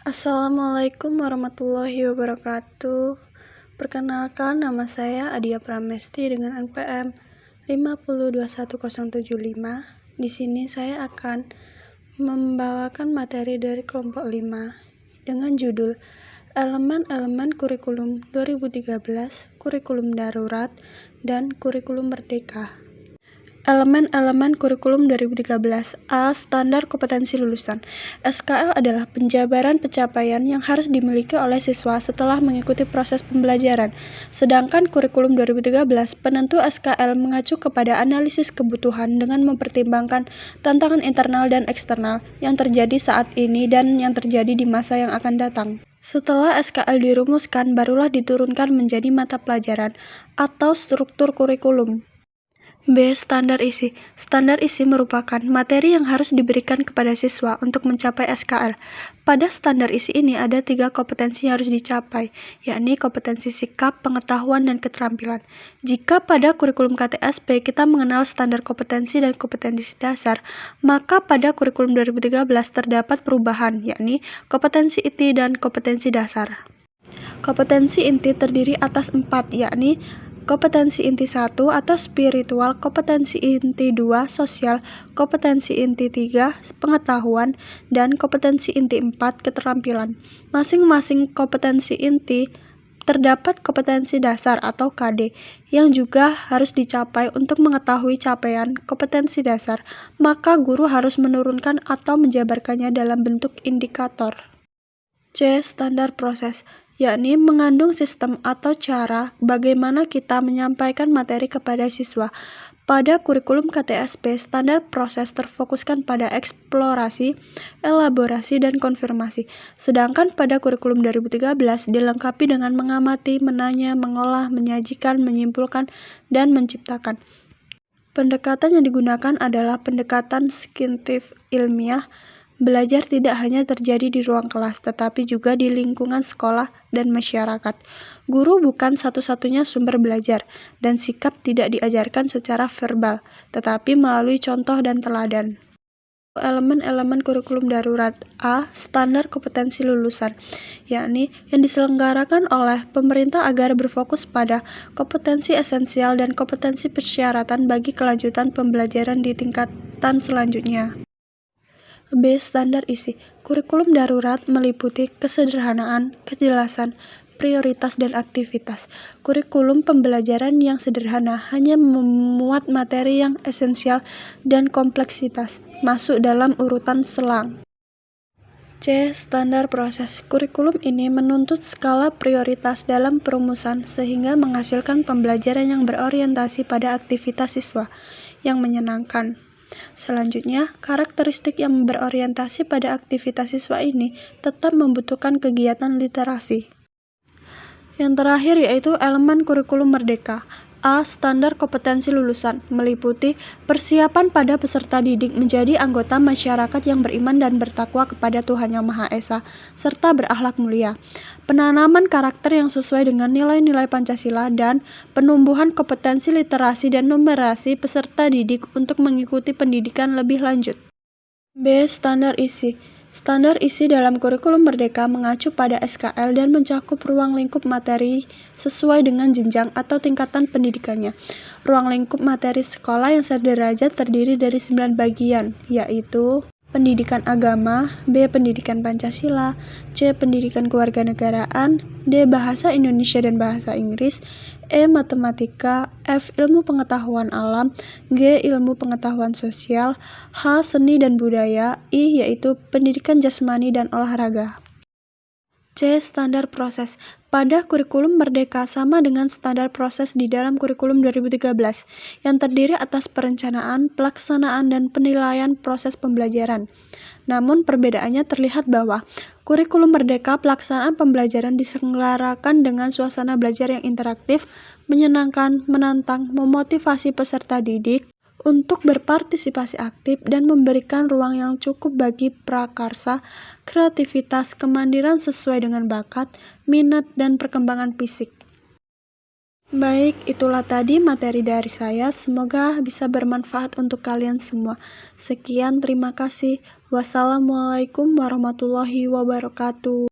Assalamualaikum warahmatullahi wabarakatuh. Perkenalkan, nama saya Adia Pramesti dengan NPM 5021075. Di sini saya akan membawakan materi dari kelompok 5 dengan judul Elemen-elemen Kurikulum 2013, Kurikulum Darurat, dan Kurikulum Merdeka. Elemen-elemen kurikulum 2013. A. Standar kompetensi lulusan. SKL adalah penjabaran pencapaian yang harus dimiliki oleh siswa setelah mengikuti proses pembelajaran. Sedangkan kurikulum 2013, penentu SKL mengacu kepada analisis kebutuhan dengan mempertimbangkan tantangan internal dan eksternal yang terjadi saat ini dan yang terjadi di masa yang akan datang. Setelah SKL dirumuskan, barulah diturunkan menjadi mata pelajaran atau struktur kurikulum. B. Standar isi. Standar isi merupakan materi yang harus diberikan kepada siswa untuk mencapai SKL. Pada standar isi ini ada 3 kompetensi yang harus dicapai, yakni kompetensi sikap, pengetahuan, dan keterampilan. Jika pada kurikulum KTSP kita mengenal standar kompetensi dan kompetensi dasar, maka pada kurikulum 2013 terdapat perubahan, yakni kompetensi inti dan kompetensi dasar. Kompetensi inti terdiri atas 4, yakni kompetensi inti 1 atau spiritual, kompetensi inti 2 sosial, kompetensi inti 3 pengetahuan, dan kompetensi inti 4 keterampilan. Masing-masing kompetensi inti terdapat kompetensi dasar atau KD yang juga harus dicapai. Untuk mengetahui capaian kompetensi dasar, maka guru harus menurunkan atau menjabarkannya dalam bentuk indikator. C. Standar proses, yakni mengandung sistem atau cara bagaimana kita menyampaikan materi kepada siswa. Pada kurikulum KTSP, standar proses terfokuskan pada eksplorasi, elaborasi, dan konfirmasi. Sedangkan pada kurikulum 2013 dilengkapi dengan mengamati, menanya, mengolah, menyajikan, menyimpulkan, dan menciptakan. Pendekatan yang digunakan adalah pendekatan saintifik ilmiah. Belajar tidak hanya terjadi di ruang kelas, tetapi juga di lingkungan sekolah dan masyarakat. Guru bukan satu-satunya sumber belajar, dan sikap tidak diajarkan secara verbal, tetapi melalui contoh dan teladan. Elemen-elemen kurikulum darurat. A. Standar kompetensi lulusan, yakni yang diselenggarakan oleh pemerintah agar berfokus pada kompetensi esensial dan kompetensi persyaratan bagi kelanjutan pembelajaran di tingkatan selanjutnya. B. Standar isi. Kurikulum darurat meliputi kesederhanaan, kejelasan, prioritas, dan aktivitas. Kurikulum pembelajaran yang sederhana hanya memuat materi yang esensial dan kompleksitas masuk dalam urutan selang. C. Standar proses. Kurikulum ini menuntut skala prioritas dalam perumusan sehingga menghasilkan pembelajaran yang berorientasi pada aktivitas siswa yang menyenangkan. Selanjutnya, karakteristik yang berorientasi pada aktivitas siswa ini tetap membutuhkan kegiatan literasi. Yang terakhir yaitu elemen kurikulum merdeka. A. Standar kompetensi lulusan meliputi persiapan pada peserta didik menjadi anggota masyarakat yang beriman dan bertakwa kepada Tuhan Yang Maha Esa, serta berakhlak mulia. Penanaman karakter yang sesuai dengan nilai-nilai Pancasila dan penumbuhan kompetensi literasi dan numerasi peserta didik untuk mengikuti pendidikan lebih lanjut. B. Standar isi. Standar isi dalam kurikulum merdeka mengacu pada SKL dan mencakup ruang lingkup materi sesuai dengan jenjang atau tingkatan pendidikannya. Ruang lingkup materi sekolah yang sederajat terdiri dari 9 bagian, yaitu pendidikan agama, B. Pendidikan Pancasila, C. Pendidikan Kewarganegaraan, D. Bahasa Indonesia dan Bahasa Inggris, E. Matematika, F. Ilmu Pengetahuan Alam, G. Ilmu Pengetahuan Sosial, H. Seni dan Budaya, I. yaitu Pendidikan Jasmani dan Olahraga. C. Standar proses. Pada kurikulum merdeka sama dengan standar proses di dalam kurikulum 2013 yang terdiri atas perencanaan, pelaksanaan, dan penilaian proses pembelajaran. Namun perbedaannya terlihat bahwa kurikulum merdeka pelaksanaan pembelajaran diselenggarakan dengan suasana belajar yang interaktif, menyenangkan, menantang, memotivasi peserta didik untuk berpartisipasi aktif dan memberikan ruang yang cukup bagi prakarsa, kreativitas, kemandirian sesuai dengan bakat, minat, dan perkembangan fisik. Baik, itulah tadi materi dari saya. Semoga bisa bermanfaat untuk kalian semua. Sekian, terima kasih. Wassalamualaikum warahmatullahi wabarakatuh.